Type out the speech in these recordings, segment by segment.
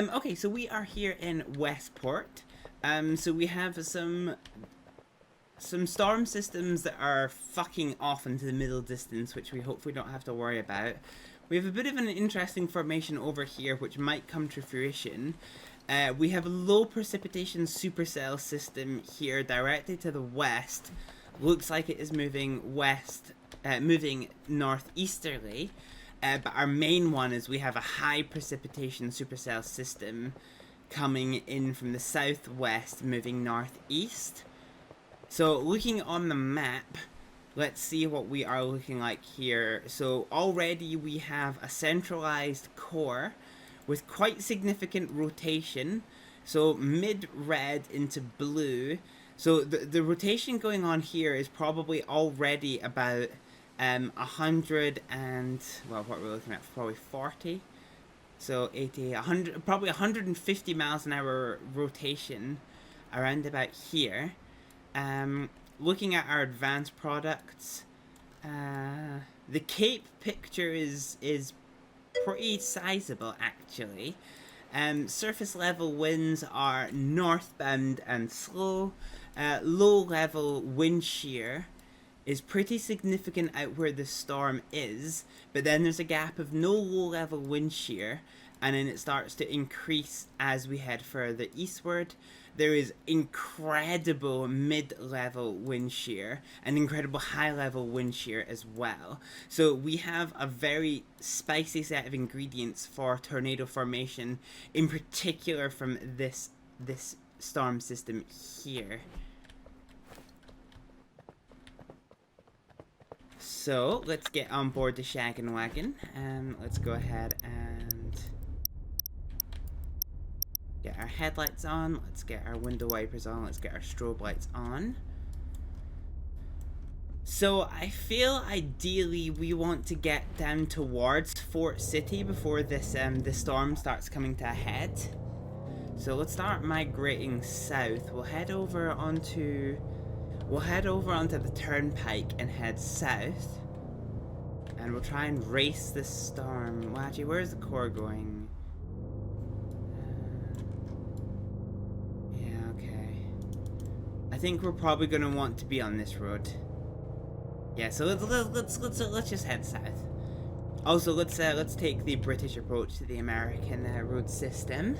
Okay, so we are here in Westport. So we have some storm systems that are fucking off into the middle distance, which we hopefully don't have to worry about. We have a bit of an interesting formation over here, which might come to fruition. We have a low precipitation supercell system here directly to the west. Looks like it is moving west, moving northeasterly. But our main one is we have a high precipitation supercell system coming in from the southwest, moving northeast. So looking on the map, let's see what we are looking like here. So already we have a centralized core with quite significant rotation. So mid-red into blue. So the rotation going on here is probably already about 100 and, well, what we're looking at, probably 40. So 80, 100, probably 150 miles an hour rotation around about here. Looking at our advanced products, the Cape picture is pretty sizable actually. Surface level winds are northbound and slow. Low level wind shear is pretty significant out where the storm is, but then there's a gap of no low level wind shear, and then it starts to increase as we head further eastward. There is incredible mid-level wind shear and incredible high-level wind shear as well. So we have a very spicy set of ingredients for tornado formation, in particular from this storm system here. So let's get on board the shaggin' wagon. Let's go ahead and get our headlights on. Let's get our window wipers on. Let's get our strobe lights on. So I feel ideally we want to get down towards Fort City before this the storm starts coming to a head. So let's start migrating south. We'll head over onto the turnpike and head south. And we'll try and race this storm. Well, actually, where's the core going? Yeah, okay. I think we're probably going to want to be on this road. Yeah, so let's just head south. Also, let's take the British approach to the American road system.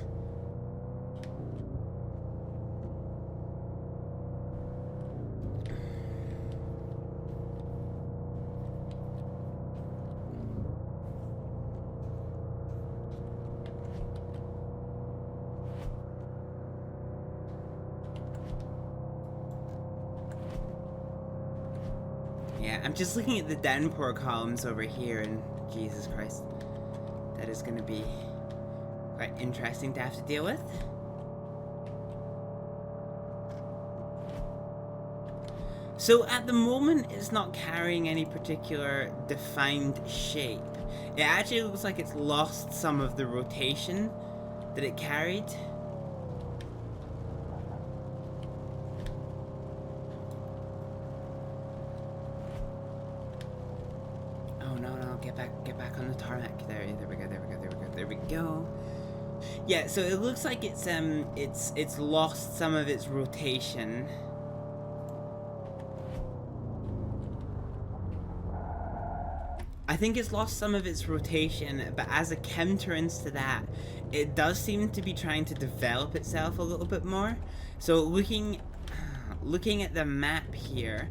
Yeah, I'm just looking at the downpour columns over here, and Jesus Christ, that is going to be quite interesting to have to deal with. So at the moment, it's not carrying any particular defined shape. It actually looks like it's lost some of the rotation that it carried. Get back on the tarmac. There we go. Yeah, so it looks like it's lost some of its rotation. I think it's lost some of its rotation, but as a counterance to that, it does seem to be trying to develop itself a little bit more. So looking at the map here,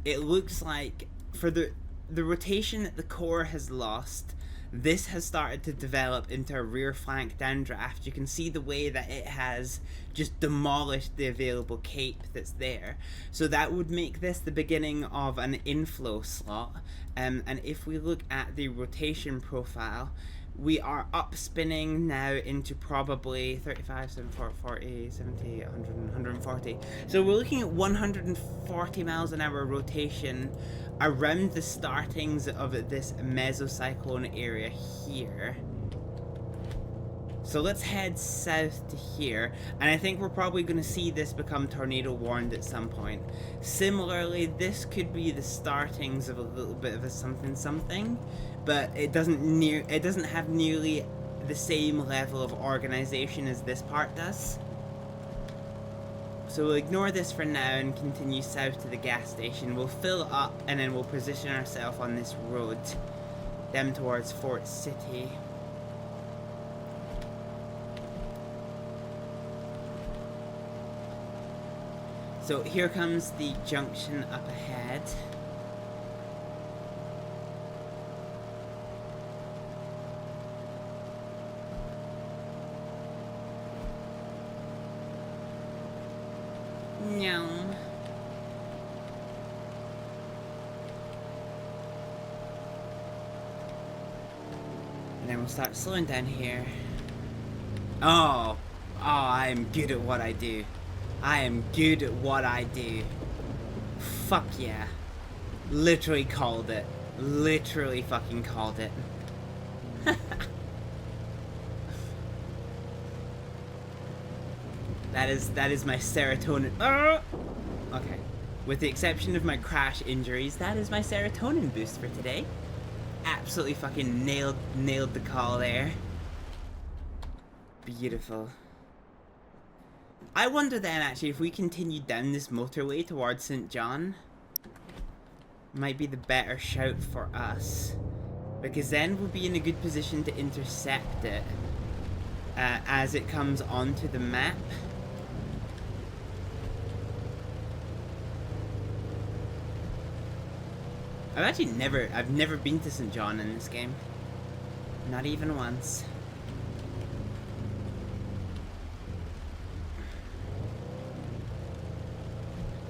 it looks like for the rotation that the core has lost, this has started to develop into a rear flank downdraft. You can see the way that it has just demolished the available cape that's there. So that would make this the beginning of an inflow slot. And if we look at the rotation profile, we are up spinning now into probably 35, 74, 40, 70, 100, 140. So we're looking at 140 miles an hour rotation around the startings of this mesocyclone area here. So let's head south to here, and I think we're probably going to see this become tornado warned at some point. Similarly, this could be the startings of a little bit of a something, but it doesn't have nearly the same level of organization as this part does. So we'll ignore this for now and continue south to the gas station. We'll fill up and then we'll position ourselves on this road down towards Fort City. So here comes the junction up ahead. No. And then we'll start slowing down here. Oh, I'm good at what I do. I am good at what I do. Fuck yeah. Literally called it. Literally fucking called it. That is my serotonin. Okay. With the exception of my crash injuries, that is my serotonin boost for today. Absolutely fucking nailed the call there. Beautiful. I wonder then, actually, if we continue down this motorway towards St. John, might be the better shout for us. Because then we'll be in a good position to intercept it as it comes onto the map. I've never been to St. John in this game. Not even once.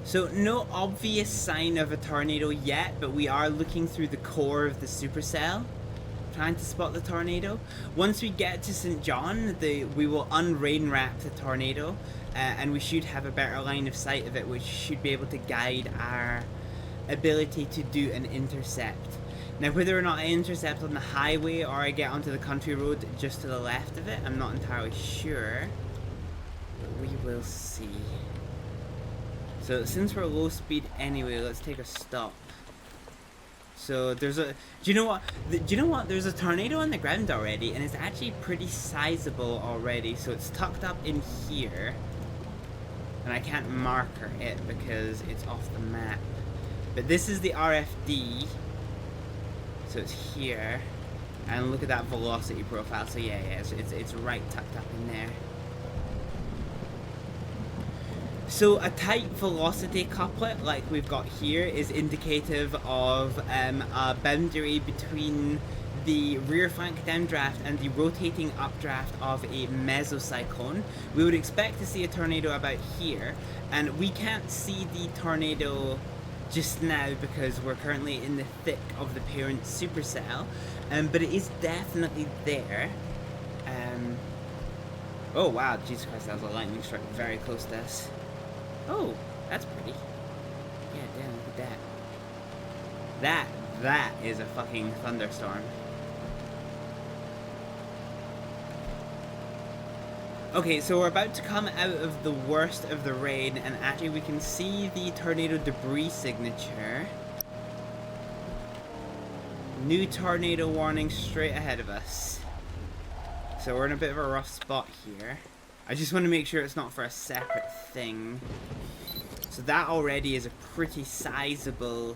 So no obvious sign of a tornado yet, but we are looking through the core of the supercell, trying to spot the tornado. Once we get to St. John, we will unrain wrap the tornado, and we should have a better line of sight of it, which should be able to guide our ability to do an intercept. Now, whether or not I intercept on the highway or I get onto the country road just to the left of it, I'm not entirely sure, but we will see. So since we're low speed anyway, let's take a stop. So there's a, do you know what? There's a tornado on the ground already, and it's actually pretty sizable already. So it's tucked up in here, and I can't marker it because it's off the map. But this is the RFD, so it's here, and look at that velocity profile. So yeah, it's right tucked up in there. So a tight velocity couplet like we've got here is indicative of a boundary between the rear flank downdraft and the rotating updraft of a mesocyclone. We would expect to see a tornado about here, and we can't see the tornado just now because we're currently in the thick of the parent supercell, but it is definitely there. Oh wow, Jesus Christ, that was a lightning strike very close to us. Oh, that's pretty. Yeah, damn, look at that. That is a fucking thunderstorm. Okay, so we're about to come out of the worst of the rain, and actually we can see the tornado debris signature. New tornado warning straight ahead of us. So we're in a bit of a rough spot here. I just want to make sure it's not for a separate thing. So that already is a pretty sizable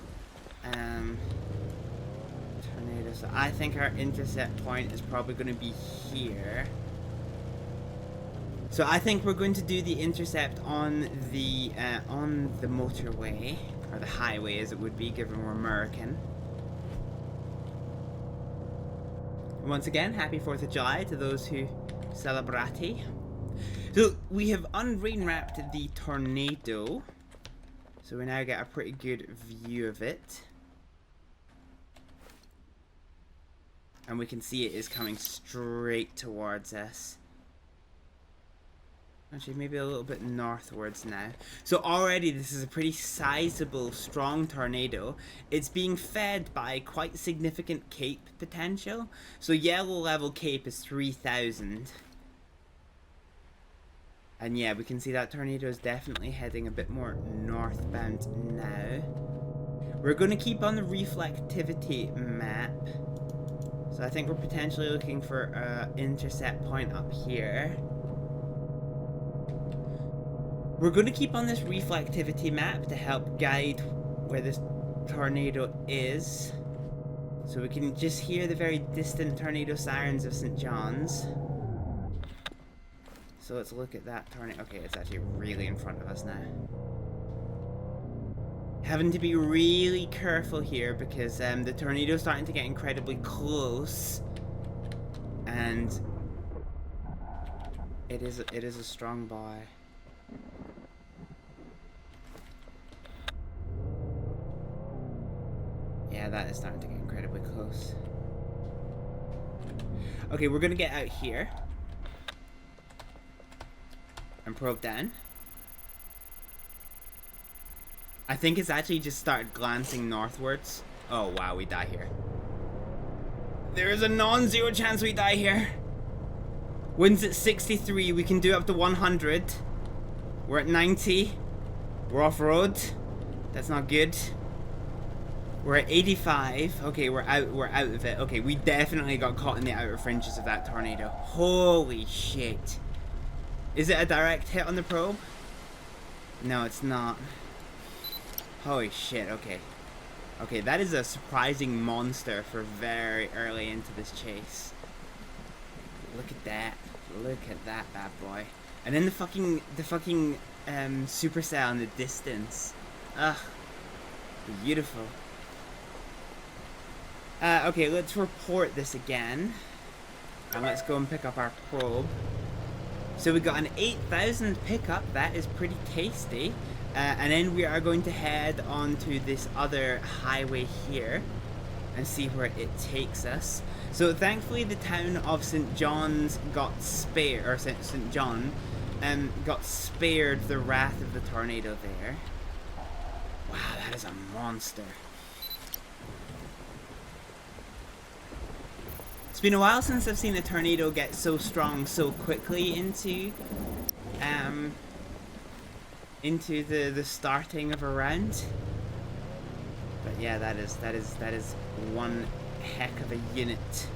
tornado. So I think our intercept point is probably going to be here. So I think we're going to do the intercept on the motorway, or the highway as it would be, given we're American. Once again, happy 4th of July to those who celebrate. So we have unrain wrapped the tornado, so we now get a pretty good view of it, and we can see it is coming straight towards us. Actually, maybe a little bit northwards now. So already this is a pretty sizable, strong tornado. It's being fed by quite significant cape potential. So yellow level cape is 3,000. And yeah, we can see that tornado is definitely heading a bit more northbound now. We're going to keep on the reflectivity map. So I think we're potentially looking for an intercept point up here. We're going to keep on this reflectivity map to help guide where this tornado is. So we can just hear the very distant tornado sirens of St. John's. So let's look at that tornado. Okay, it's actually really in front of us now. Having to be really careful here because the tornado's starting to get incredibly close. And it is a strong boy. Yeah, that is starting to get incredibly close. Okay, we're gonna get out here and probe down. I think it's actually just started glancing northwards. Oh wow, we die here. There is a non-zero chance we die here. Wind's at 63, we can do up to 100. We're at 90. We're off-road. That's not good. We're at 85. Okay, we're out of it. Okay, we definitely got caught in the outer fringes of that tornado. Holy shit. Is it a direct hit on the probe? No, it's not. Holy shit, okay. Okay, that is a surprising monster for very early into this chase. Look at that. Look at that bad boy. And then the fucking supercell in the distance. Ugh. Beautiful. Okay, let's report this again. And let's go and pick up our probe. So we got an 8,000 pickup. That is pretty tasty. And then we are going to head on to this other highway here and see where it takes us. So thankfully the town of St. John's got spared, or St. John got spared the wrath of the tornado there. Wow, that is a monster. It's been a while since I've seen a tornado get so strong so quickly into the starting of a round. But yeah, that is one heck of a unit.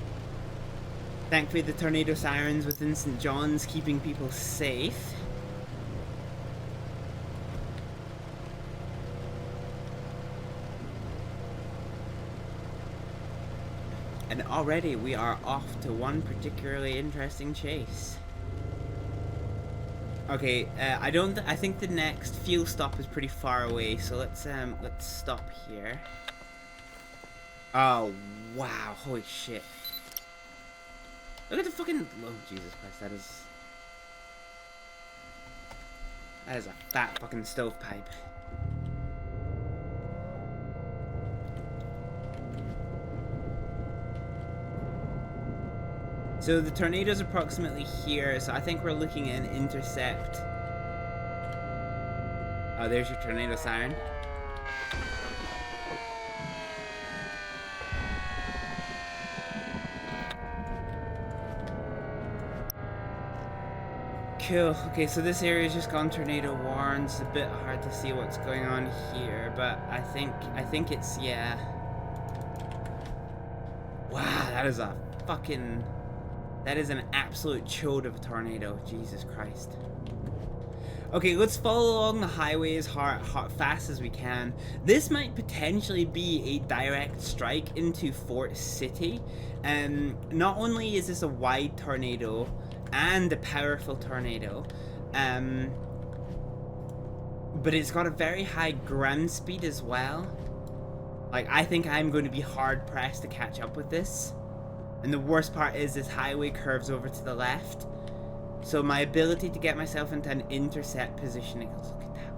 Thankfully the tornado sirens within St. John's keeping people safe. And already we are off to one particularly interesting chase. Okay, I think the next fuel stop is pretty far away, so let's stop here. Oh wow, holy shit. Look at the fucking, oh Jesus Christ, that is a fat fucking stovepipe. So the tornado's approximately here, so I think we're looking at an intercept. Oh, there's your tornado siren. Cool. Okay, so this area's just gone tornado warned. It's a bit hard to see what's going on here, but I think it's, yeah. Wow, that is a fucking... That is an absolute chode of a tornado. Jesus Christ. Okay, let's follow along the highway as fast as we can. This might potentially be a direct strike into Fort City. Not only is this a wide tornado and a powerful tornado, but it's got a very high ground speed as well. Like, I think I'm going to be hard pressed to catch up with this. And the worst part is this highway curves over to the left. So my ability to get myself into an intercept position, look at that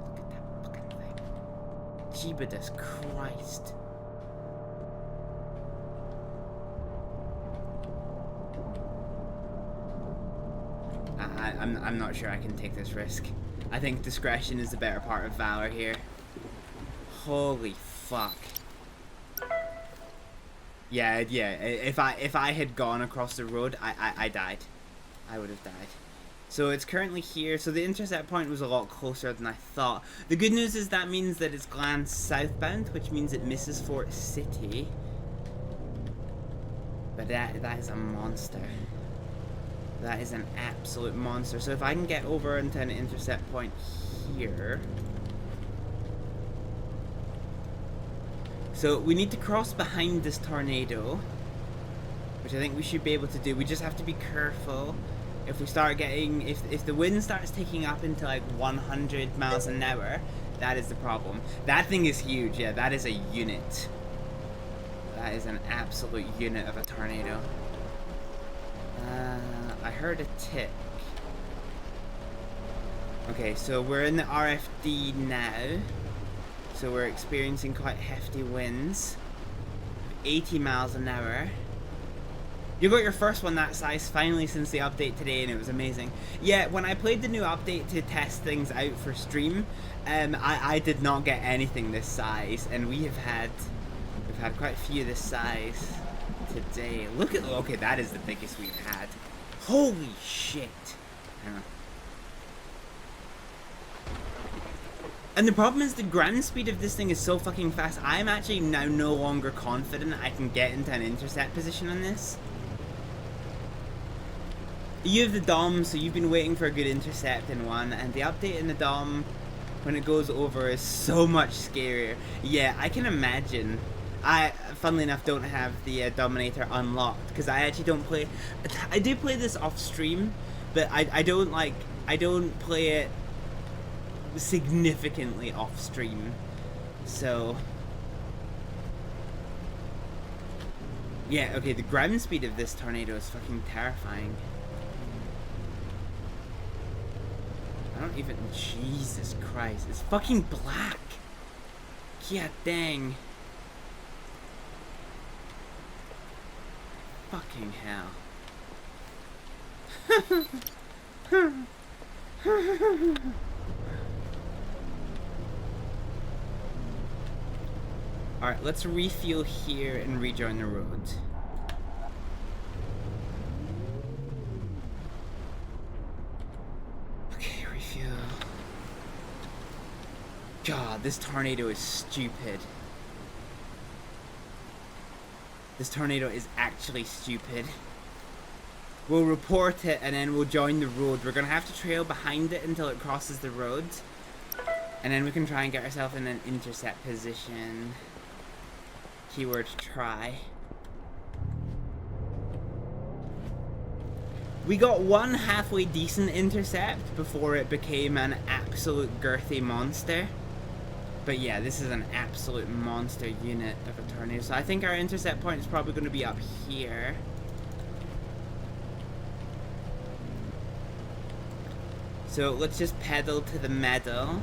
fucking thing. Jeebus Christ. I'm not sure I can take this risk. I think discretion is the better part of valor here. Holy fuck. Yeah. If I had gone across the road, I died. I would have died. So it's currently here. So the intercept point was a lot closer than I thought. The good news is that means that it's glanced southbound, which means it misses Fort City. But that is a monster. That is an absolute monster. So if I can get over into an intercept point here. So we need to cross behind this tornado, which I think we should be able to do. We just have to be careful. If we start getting, if the wind starts taking up into like 100 miles an hour, that is the problem. That thing is huge. Yeah, that is a unit. That is an absolute unit of a tornado. I heard a tick. Okay, so we're in the RFD now. So we're experiencing quite hefty winds. 80 miles an hour. You got your first one that size finally since the update today, and it was amazing. Yeah, when I played the new update to test things out for stream, I did not get anything this size, and we've had quite a few this size today. Look at, okay, that is the biggest we've had. Holy shit! And the problem is the ground speed of this thing is so fucking fast. I'm actually now no longer confident I can get into an intercept position on this. You have the DOM, so you've been waiting for a good intercept in one, and the update in the DOM, when it goes over, is so much scarier. Yeah, I can imagine. I, funnily enough, don't have the Dominator unlocked, because I actually don't play... I do play this off stream, but I don't play it significantly off stream. So... yeah, okay, the ground speed of this tornado is fucking terrifying. I don't even... Jesus Christ. It's fucking black. Yeah, dang. Fucking hell. Alright, let's refuel here and rejoin the road. Okay, refuel. God, this tornado is stupid. This tornado is actually stupid. We'll report it and then we'll join the road. We're gonna have to trail behind it until it crosses the road. And then we can try and get ourselves in an intercept position. Keyword try. We got one halfway decent intercept before it became an absolute girthy monster. But yeah, this is an absolute monster unit of a tornado. So I think our intercept point is probably going to be up here. So let's just pedal to the metal.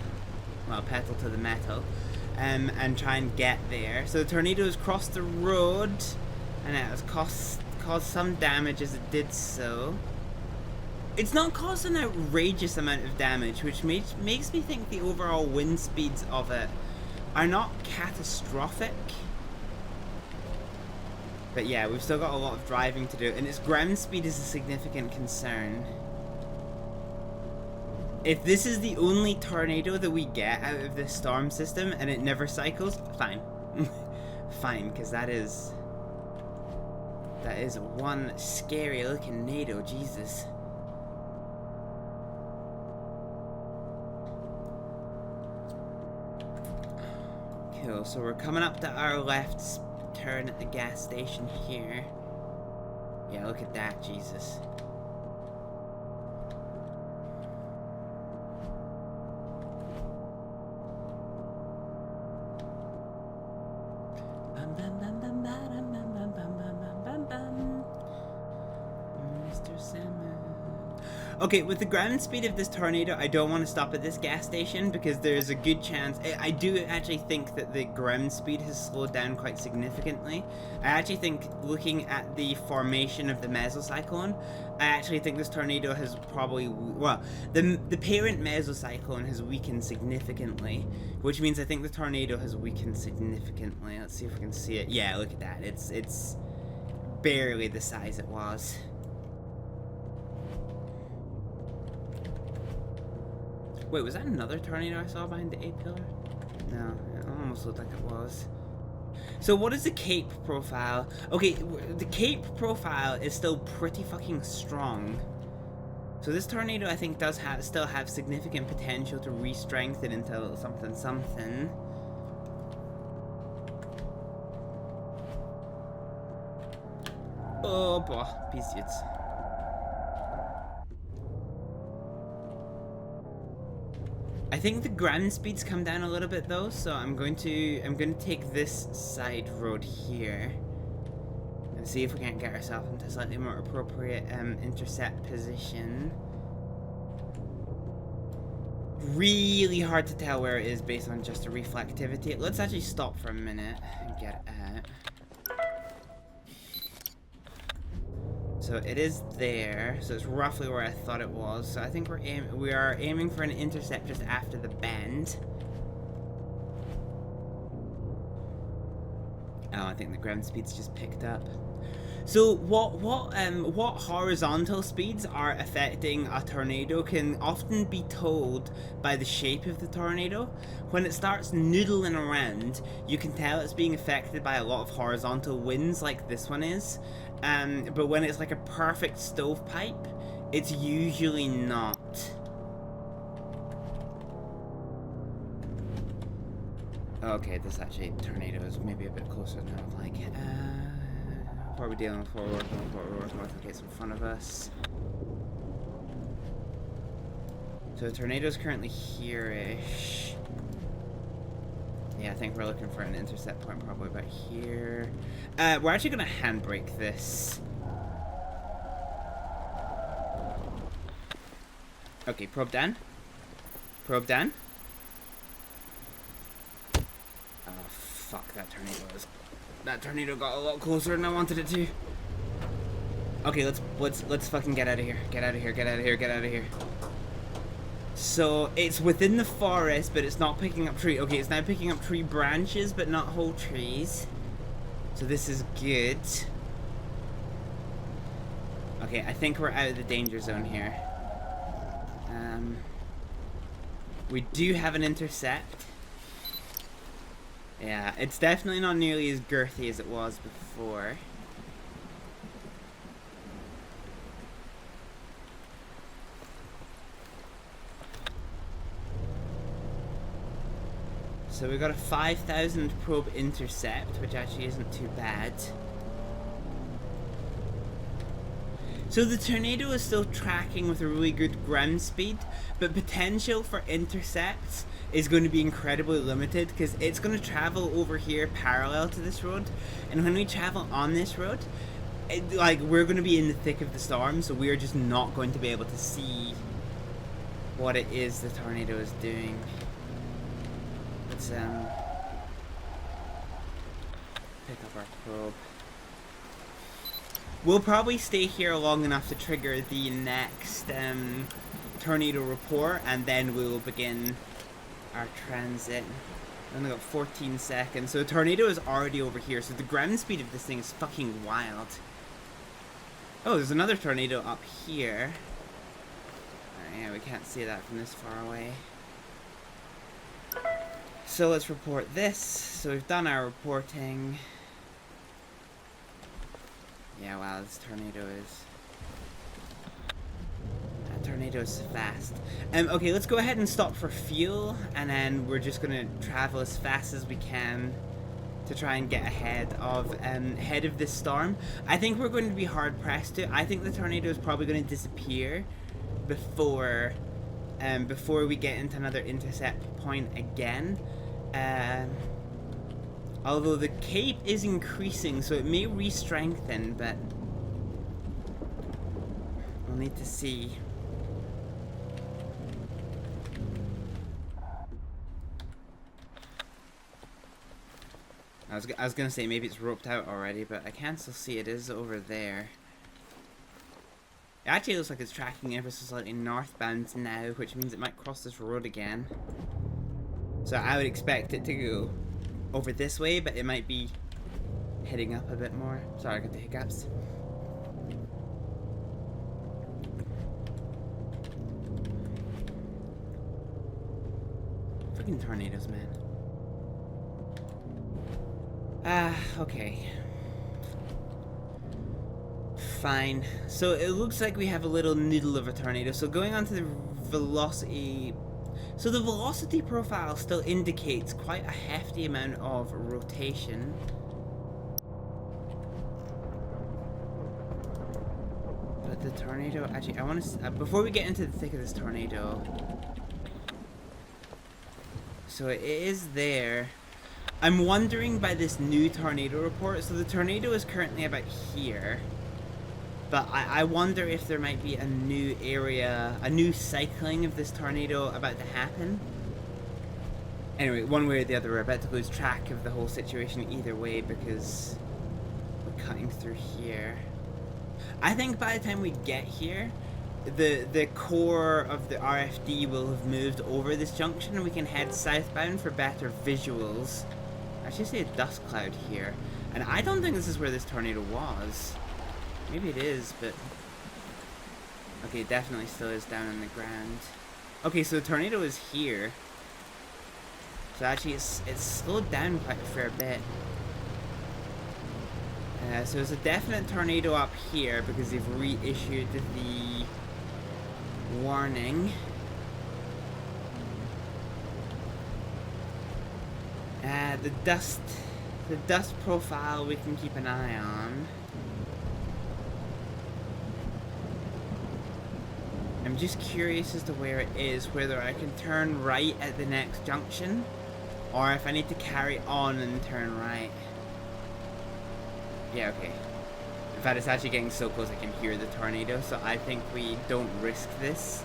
Well, pedal to the metal. And try and get there. So the tornado has crossed the road. And it has caused some damage as it did so. It's not caused an outrageous amount of damage, which makes me think the overall wind speeds of it are not catastrophic. But yeah, we've still got a lot of driving to do, and its ground speed is a significant concern. If this is the only tornado that we get out of this storm system and it never cycles, fine. Fine, because that is one scary looking nado, Jesus. Cool, so we're coming up to our left turn at the gas station here. Yeah, look at that, Jesus. Mr. Salmon. Okay, with the ground speed of this tornado, I don't want to stop at this gas station because there's a good chance... I do actually think that the ground speed has slowed down quite significantly. I actually think, looking at the formation of the mesocyclone, I actually think this tornado has probably... well, the parent mesocyclone has weakened significantly, which means I think the tornado has weakened significantly. Let's see if we can see it. Yeah, look at that. It's barely the size it was. Wait, was that another tornado I saw behind the A pillar? No, it almost looked like it was. So what is the cape profile? Okay, the cape profile is still pretty fucking strong. So this tornado, I think, does still have significant potential to re-strengthen into a little something something. Oh boy, pieces. I think the ground speeds come down a little bit though, so I'm going to take this side road here and see if we can't get ourselves into a slightly more appropriate intercept position. Really hard to tell where it is based on just the reflectivity. Let's actually stop for a minute and get it out. So it is there, so it's roughly where I thought it was. So I think we are aiming for an intercept just after the bend. Oh, I think the ground speed's just picked up. So what horizontal speeds are affecting a tornado can often be told by the shape of the tornado. When it starts noodling around, you can tell it's being affected by a lot of horizontal winds like this one is. But when it's like a perfect stovepipe, it's usually not. Okay, this actually tornado is maybe a bit closer than I would like. What are we dealing with? What we're working with? Okay, it's in front of us. So the tornado's currently here-ish. Yeah, I think we're looking for an intercept point probably about here. We're actually gonna handbrake this. Okay, probe down. Probe down. Oh fuck, that tornado got a lot closer than I wanted it to. Okay, let's fucking get out of here. Get out of here, get out of here, get out of here. So it's within the forest, but it's not picking up tree. Okay, it's now picking up tree branches, but not whole trees. So this is good. Okay, I think we're out of the danger zone here. We do have an intercept. Yeah, it's definitely not nearly as girthy as it was before. So we got a 5,000 probe intercept, which actually isn't too bad. So the tornado is still tracking with a really good ground speed, but potential for intercepts is going to be incredibly limited because it's going to travel over here parallel to this road, and when we travel on this road, we're going to be in the thick of the storm, so we're just not going to be able to see what it is the tornado is doing. Let's pick up our probe. We'll probably stay here long enough to trigger the next tornado report, and then we will begin our transit. We only got 14 seconds, so the tornado is already over here, so the ground speed of this thing is fucking wild. Oh, there's another tornado up here. Yeah, we can't see that from this far away. So let's report this. So we've done our reporting. Yeah, wow, this tornado is... That tornado is fast. Okay, let's go ahead and stop for fuel, and then we're just gonna travel as fast as we can to try and get ahead of this storm. I think we're going to be hard pressed to. I think the tornado is probably going to disappear before we get into another intercept point again. Although the cape is increasing, so it may re-strengthen, but we'll need to see. I was gonna say maybe it's roped out already, but I can still see it is over there. It actually looks like it's tracking ever so slightly northbound now, which means it might cross this road again. So I would expect it to go over this way, but it might be heading up a bit more. Sorry, I got the hiccups. Freaking tornadoes, man. Okay. Fine. So it looks like we have a little noodle of a tornado. So going on to the velocity... So the velocity profile still indicates quite a hefty amount of rotation. But the tornado... Actually, I want to... before we get into the thick of this tornado... So it is there. I'm wondering by this new tornado report. So the tornado is currently about here. But I wonder if there might be a new area, a new cycling of this tornado about to happen. Anyway, one way or the other, we're about to lose track of the whole situation either way because we're cutting through here. I think by the time we get here, the core of the RFD will have moved over this junction and we can head southbound for better visuals. I should say a dust cloud here. And I don't think this is where this tornado was. Maybe it is, but... Okay, it definitely still is down on the ground. Okay, so the tornado is here. So actually it's slowed down quite a fair bit. So there's a definite tornado up here because they've reissued the warning. The dust profile we can keep an eye on. I'm just curious as to where it is, whether I can turn right at the next junction, or if I need to carry on and turn right. Yeah, okay. In fact, it's actually getting so close I can hear the tornado, so I think we don't risk this.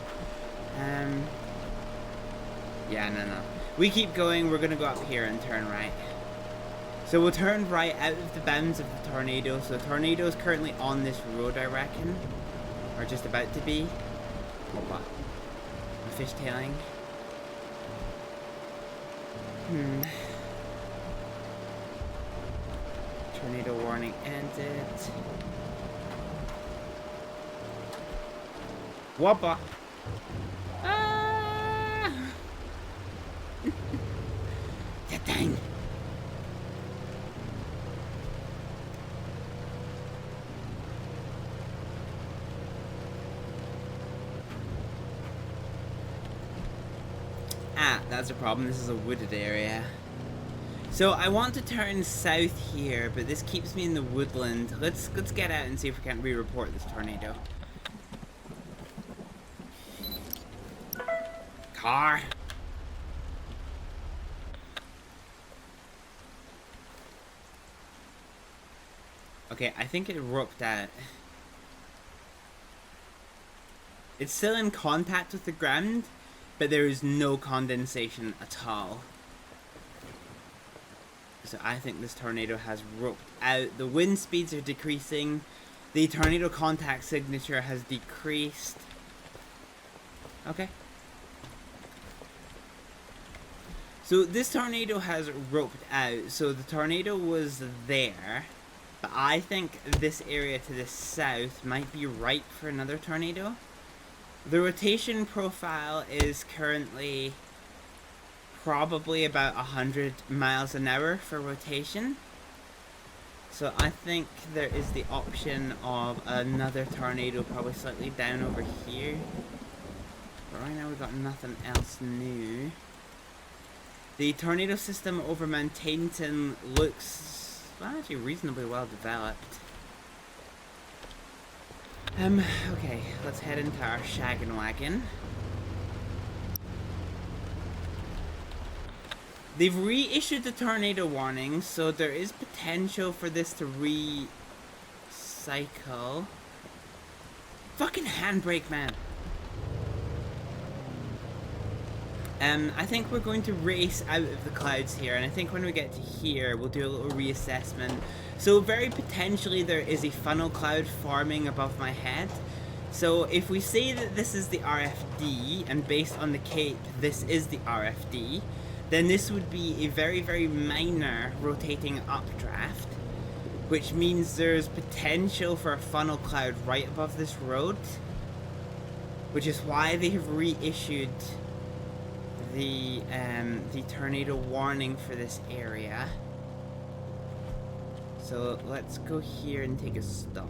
Yeah, no. We keep going, we're gonna go up here and turn right. So we'll turn right out of the bounds of the tornado, so the tornado is currently on this road, I reckon. Or just about to be. What? I'm fishtailing. Tornado warning ended. Whoppa! Ah! Yeah, dang! That's a problem. This is a wooded area. So I want to turn south here, but this keeps me in the woodland. Let's get out and see if we can re-report this tornado. Car. Okay, I think it roped out. It's still in contact with the ground, but there is no condensation at all. So I think this tornado has roped out. The wind speeds are decreasing. The tornado contact signature has decreased. Okay. So this tornado has roped out. So the tornado was there. But I think this area to the south might be ripe for another tornado. The rotation profile is currently probably about 100 miles an hour for rotation. So I think there is the option of another tornado probably slightly down over here. But right now we've got nothing else new. The tornado system over Mount Tainton looks actually reasonably well developed. Okay, let's head into our shaggin' wagon. They've reissued the tornado warning, so there is potential for this to recycle. Fucking handbrake, man. I think we're going to race out of the clouds here, and I think when we get to here, we'll do a little reassessment. So very potentially there is a funnel cloud forming above my head. So if we say that this is the RFD, and based on the cape, this is the RFD, then this would be a very, very minor rotating updraft, which means there's potential for a funnel cloud right above this road, which is why they have reissued the tornado warning for this area. So let's go here and take a stop.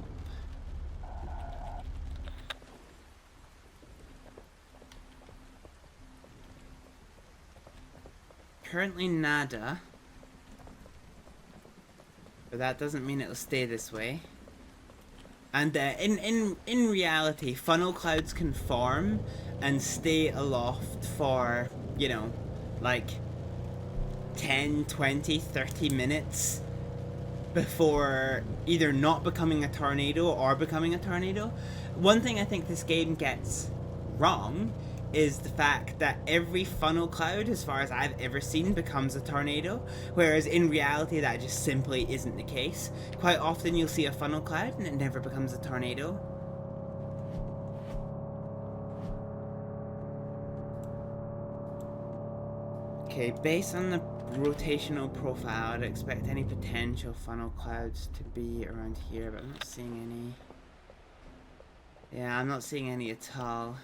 Currently nada. But that doesn't mean it'll stay this way. And in reality, funnel clouds can form and stay aloft for, you know, like 10, 20, 30 minutes before either not becoming a tornado or becoming a tornado. One thing I think this game gets wrong is the fact that every funnel cloud, as far as I've ever seen, becomes a tornado, whereas in reality that just simply isn't the case. Quite often you'll see a funnel cloud and it never becomes a tornado. Okay, based on the rotational profile, I'd expect any potential funnel clouds to be around here, but I'm not seeing any. Yeah, I'm not seeing any at all.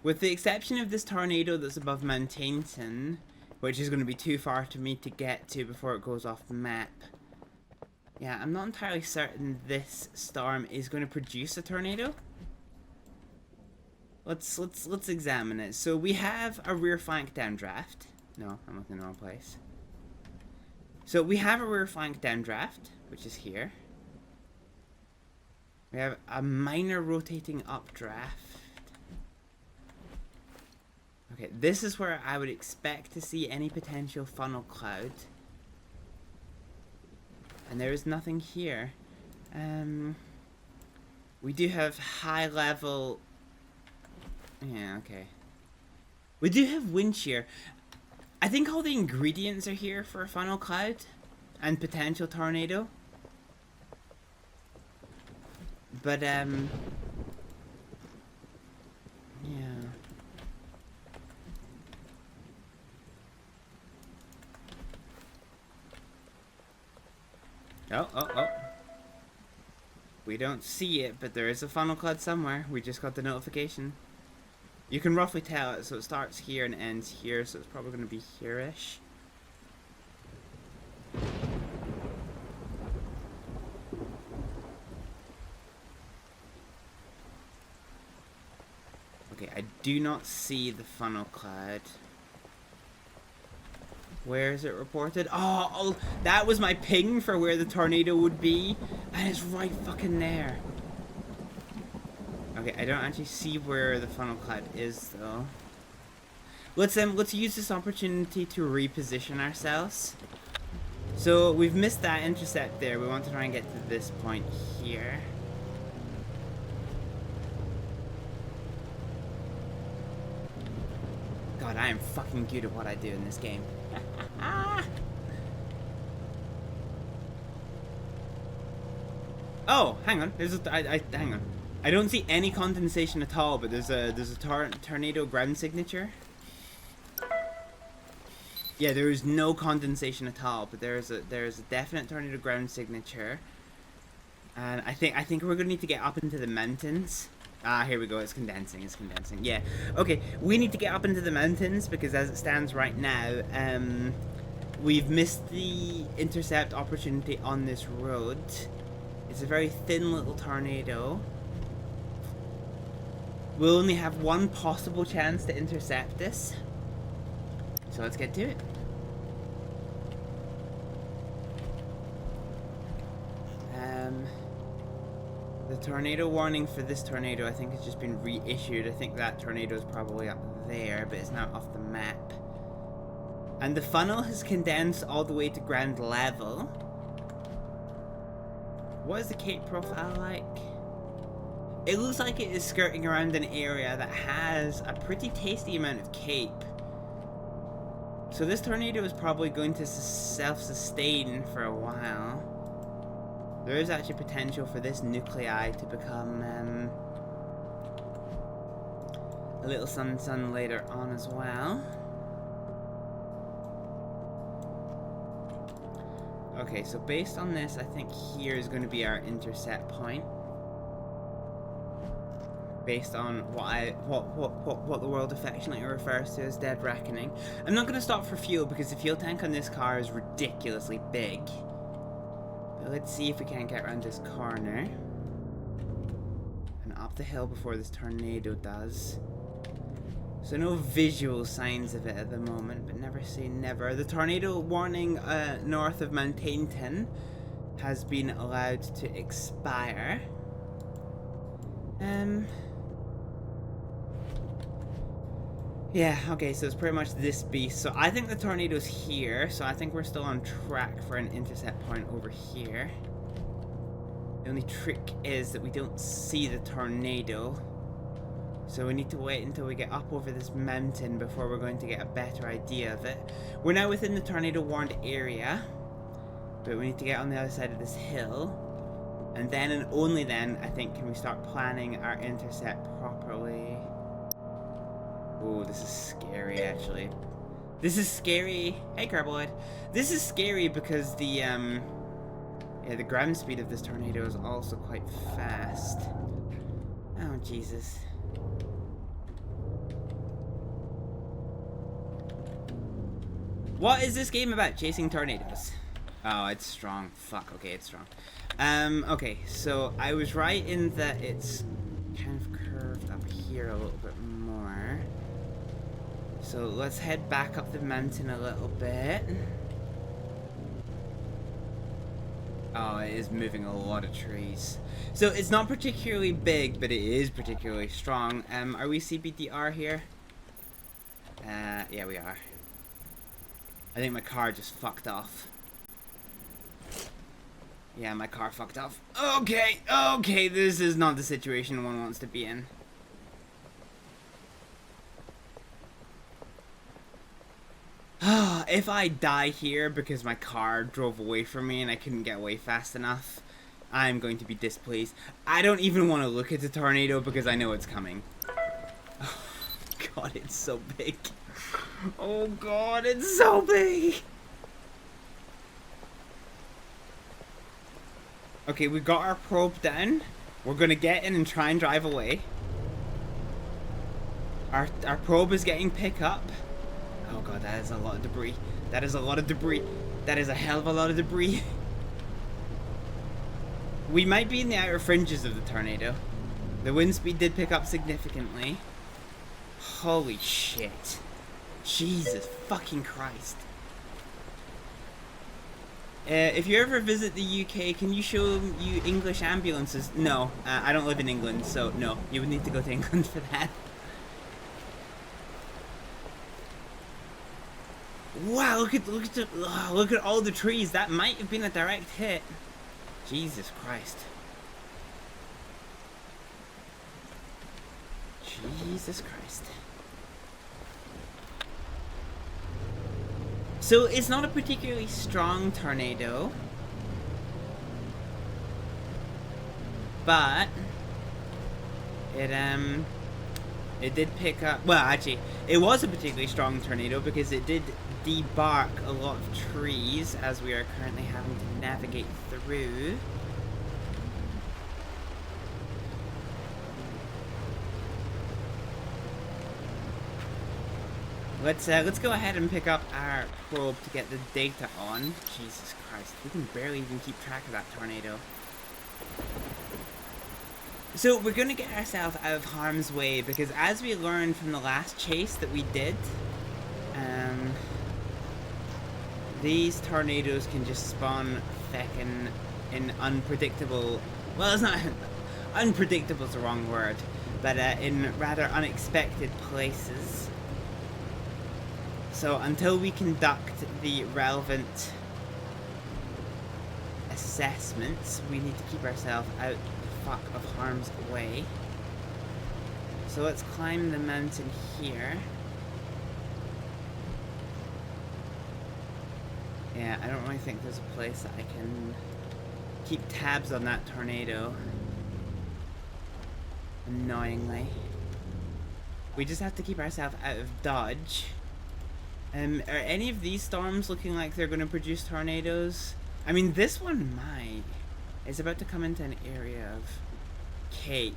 With the exception of this tornado that's above Mount Tainton, which is going to be too far for me to get to before it goes off the map. Yeah, I'm not entirely certain this storm is going to produce a tornado. Let's examine it. So we have a rear flank downdraft. No, I'm looking in the wrong place. So we have a rear flank downdraft, which is here. We have a minor rotating updraft. Okay, this is where I would expect to see any potential funnel cloud. And there is nothing here. We do have high level... Yeah, okay. We do have wind shear. I think all the ingredients are here for a funnel cloud and potential tornado. But, yeah. Oh. We don't see it, but there is a funnel cloud somewhere. We just got the notification. You can roughly tell it, so it starts here and ends here, so it's probably going to be here-ish. Okay, I do not see the funnel cloud. Where is it reported? Oh, that was my ping for where the tornado would be, and it's right fucking there. Okay, I don't actually see where the funnel cloud is though. Let's use this opportunity to reposition ourselves. So we've missed that intercept there. We want to try and get to this point here. God, I am fucking good at what I do in this game. Oh, hang on. Hang on. I don't see any condensation at all, but there's a tornado ground signature. Yeah, there is no condensation at all, but there's a definite tornado ground signature. And I think we're gonna need to get up into the mountains. Ah, here we go. It's condensing. It's condensing. Yeah. Okay, we need to get up into the mountains because as it stands right now, we've missed the intercept opportunity on this road. It's a very thin little tornado. We'll only have one possible chance to intercept this. So let's get to it. The tornado warning for this tornado, I think, has just been reissued. I think that tornado is probably up there, but it's now off the map. And the funnel has condensed all the way to ground level. What is the cape profile like? It looks like it is skirting around an area that has a pretty tasty amount of cape. So this tornado is probably going to self-sustain for a while. There is actually potential for this nuclei to become a little sun later on as well. Okay, so based on this, I think here is going to be our intercept point. based on what the world affectionately refers to as dead reckoning. I'm not going to stop for fuel because the fuel tank on this car is ridiculously big. But let's see if we can't get around this corner and up the hill before this tornado does. So no visual signs of it at the moment, but never say never. The tornado warning north of Mount Tainton has been allowed to expire. Yeah, okay, so it's pretty much this beast. So I think the tornado's here, so I think we're still on track for an intercept point over here. The only trick is that we don't see the tornado. So we need to wait until we get up over this mountain before we're going to get a better idea of it. We're now within the tornado warned area, but we need to get on the other side of this hill. And then and only then, I think, can we start planning our intercept properly. Oh, this is scary, actually. This is scary. Hey, Carboid. This is scary because the ground speed of this tornado is also quite fast. Oh, Jesus. What is this game about? Chasing tornadoes. Oh, it's strong. Fuck, okay, it's strong. Okay, so I was right in that it's kind of curved up here a little bit more. So let's head back up the mountain a little bit. Oh, it is moving a lot of trees. So it's not particularly big, but it is particularly strong. Are we CBDR here? Yeah, we are. I think my car just fucked off. Yeah, my car fucked off. Okay, okay, this is not the situation one wants to be in. If I die here because my car drove away from me and I couldn't get away fast enough, I'm going to be displeased. I don't even want to look at the tornado because I know it's coming. Oh, God, it's so big. Oh, God, it's so big. Okay, we got our probe down. We're going to get in and try and drive away. Our probe is getting picked up. Oh God, that is a lot of debris. That is a lot of debris. That is a hell of a lot of debris. We might be in the outer fringes of the tornado. The wind speed did pick up significantly. Holy shit. Jesus fucking Christ. If you ever visit the UK, can you show you English ambulances? No, I don't live in England, so no. You would need to go to England for that. Wow, look at all the trees. That might have been a direct hit. Jesus Christ. Jesus Christ. So it's not a particularly strong tornado, but it did pick up. Well, actually, it was a particularly strong tornado because it did debark a lot of trees, as we are currently having to navigate through. Let's go ahead and pick up our probe to get the data on. Jesus Christ, we can barely even keep track of that tornado. So we're going to get ourselves out of harm's way because as we learned from the last chase that we did, these tornadoes can just spawn feckin' in unpredictable, well, it's not, unpredictable is the wrong word, but in rather unexpected places. So until we conduct the relevant assessments, we need to keep ourselves out the fuck of harm's way. So let's climb the mountain here. Yeah, I don't really think there's a place that I can keep tabs on that tornado. Annoyingly. We just have to keep ourselves out of dodge. Are any of these storms looking like they're going to produce tornadoes? I mean, this one might. It's about to come into an area of Cape.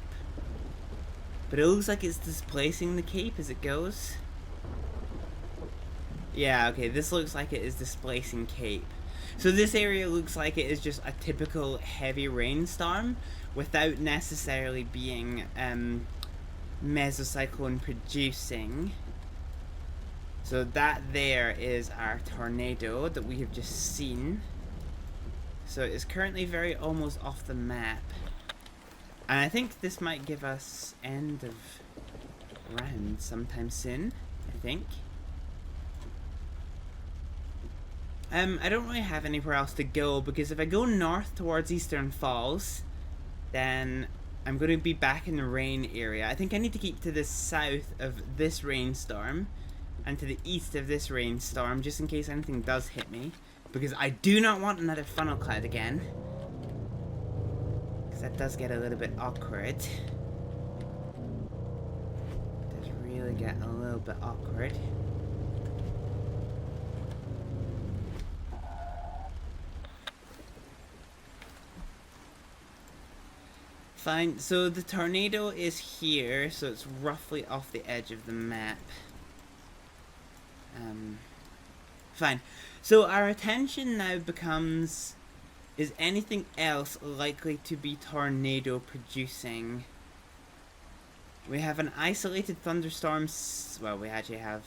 But it looks like it's displacing the cape as it goes. Yeah, okay, this looks like it is displacing cape. So this area looks like it is just a typical heavy rainstorm without necessarily being mesocyclone producing. So that there is our tornado that we have just seen. So it is currently very almost off the map. And I think this might give us end of round sometime soon, I think. I don't really have anywhere else to go, because if I go north towards Eastern Falls, then I'm going to be back in the rain area. I think I need to keep to the south of this rainstorm and to the east of this rainstorm, just in case anything does hit me, because I do not want another funnel cloud again, because that does get a little bit awkward. It does really get a little bit awkward. Fine, so the tornado is here, so it's roughly off the edge of the map. Fine. So our attention now becomes, is anything else likely to be tornado producing? We have an isolated thunderstorm, well, we actually have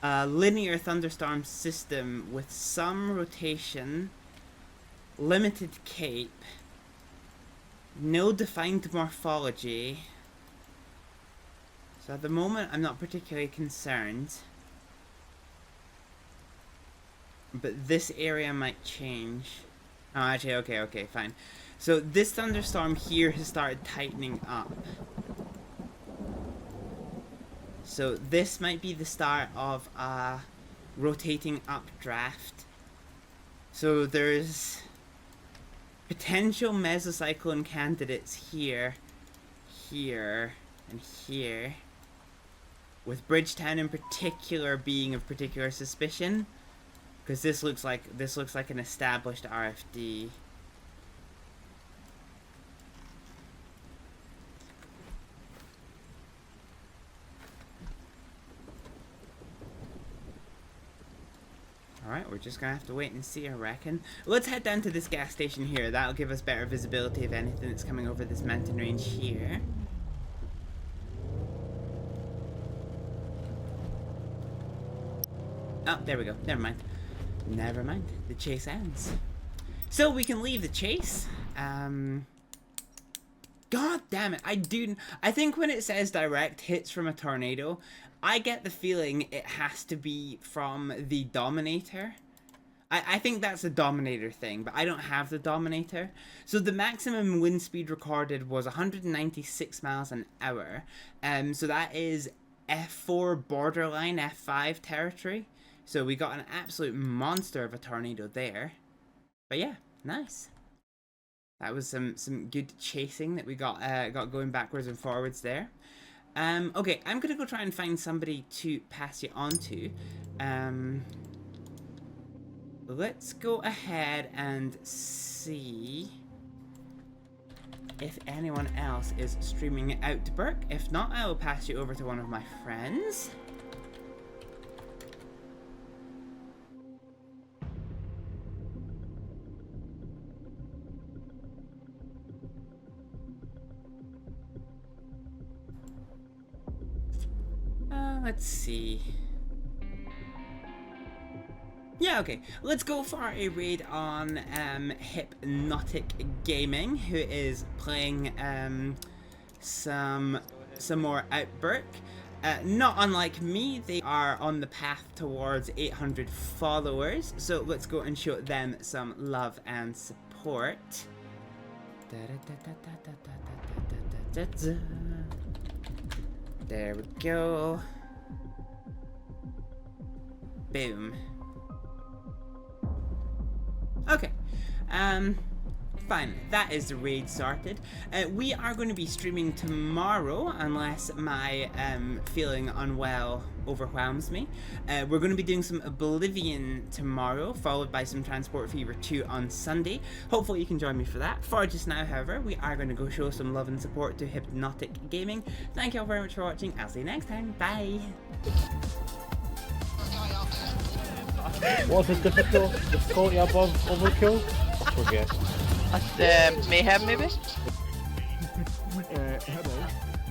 a linear thunderstorm system with some rotation, limited cape, no defined morphology. So at the moment I'm not particularly concerned. But this area might change. Oh, actually, okay, fine. So this thunderstorm here has started tightening up. So this might be the start of a rotating updraft. So there's potential mesocyclone candidates here, here, and here. With Bridgetown in particular being of particular suspicion. Because this looks like an established RFD. Alright, we're just gonna have to wait and see, I reckon. Let's head down to this gas station here. That'll give us better visibility of anything that's coming over this mountain range here. Oh, there we go. Never mind. Never mind. The chase ends. So we can leave the chase. God damn it. I think when it says direct hits from a tornado, I get the feeling it has to be from the Dominator. I think that's a Dominator thing, but I don't have the Dominator. So the maximum wind speed recorded was 196 miles an hour. So that is F4 borderline F5 territory. So we got an absolute monster of a tornado there. But yeah, nice. That was some good chasing that we got going backwards and forwards there. Okay, I'm gonna go try and find somebody to pass you on to. Let's go ahead and see if anyone else is streaming OutBRK. If not, I will pass you over to one of my friends. Let's see. Yeah, okay. Let's go for a raid on Hypnotic Gaming, who is playing some more OutBRK. Not unlike me, they are on the path towards 800 followers. So let's go and show them some love and support. There we go. Boom. Okay. Fine. That is the raid sorted. We are going to be streaming tomorrow, unless my feeling unwell overwhelms me. We're going to be doing some Oblivion tomorrow, followed by some Transport Fever 2 on Sunday. Hopefully you can join me for that. For just now, however, we are going to go show some love and support to Hypnotic Gaming. Thank you all very much for watching. I'll see you next time. Bye! What's the difficulty above overkill? Forget. That's mayhem, maybe? Hello.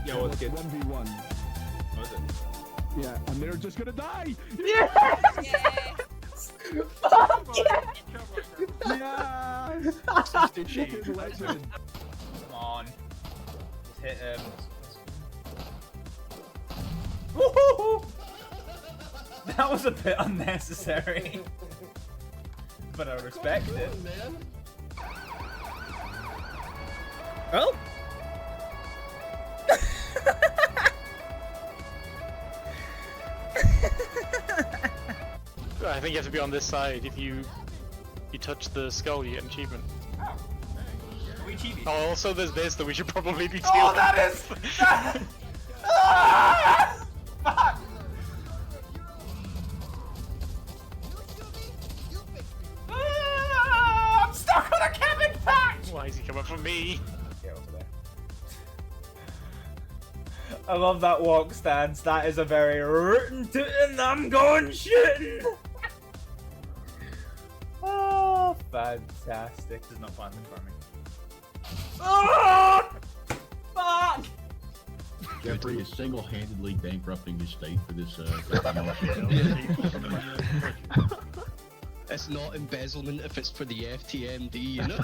Yeah, what's good? 1v1. Was it? Yeah, and they're just gonna die! Yes! Fuck yeah! Yes! Fucking legend. Come on. Just hit him. Woohoo! That was a bit unnecessary. But I respect it. Oh! I think you have to be on this side. If you touch the skull, you get an achievement. We cheated. Oh, also there's this that we should probably be dealing. Oh, that is. Ah! Fuck! Ah, I'm stuck on a cabin patch. Why is he coming for me? Get over there. I love that walk stance. That is a very rootin' tootin' I'm going shitting. Oh, fantastic. This is not fun for me. Oh! Fuck! Jeffrey is single-handedly bankrupting the state for this. It's not embezzlement if it's for the FTMD, you know?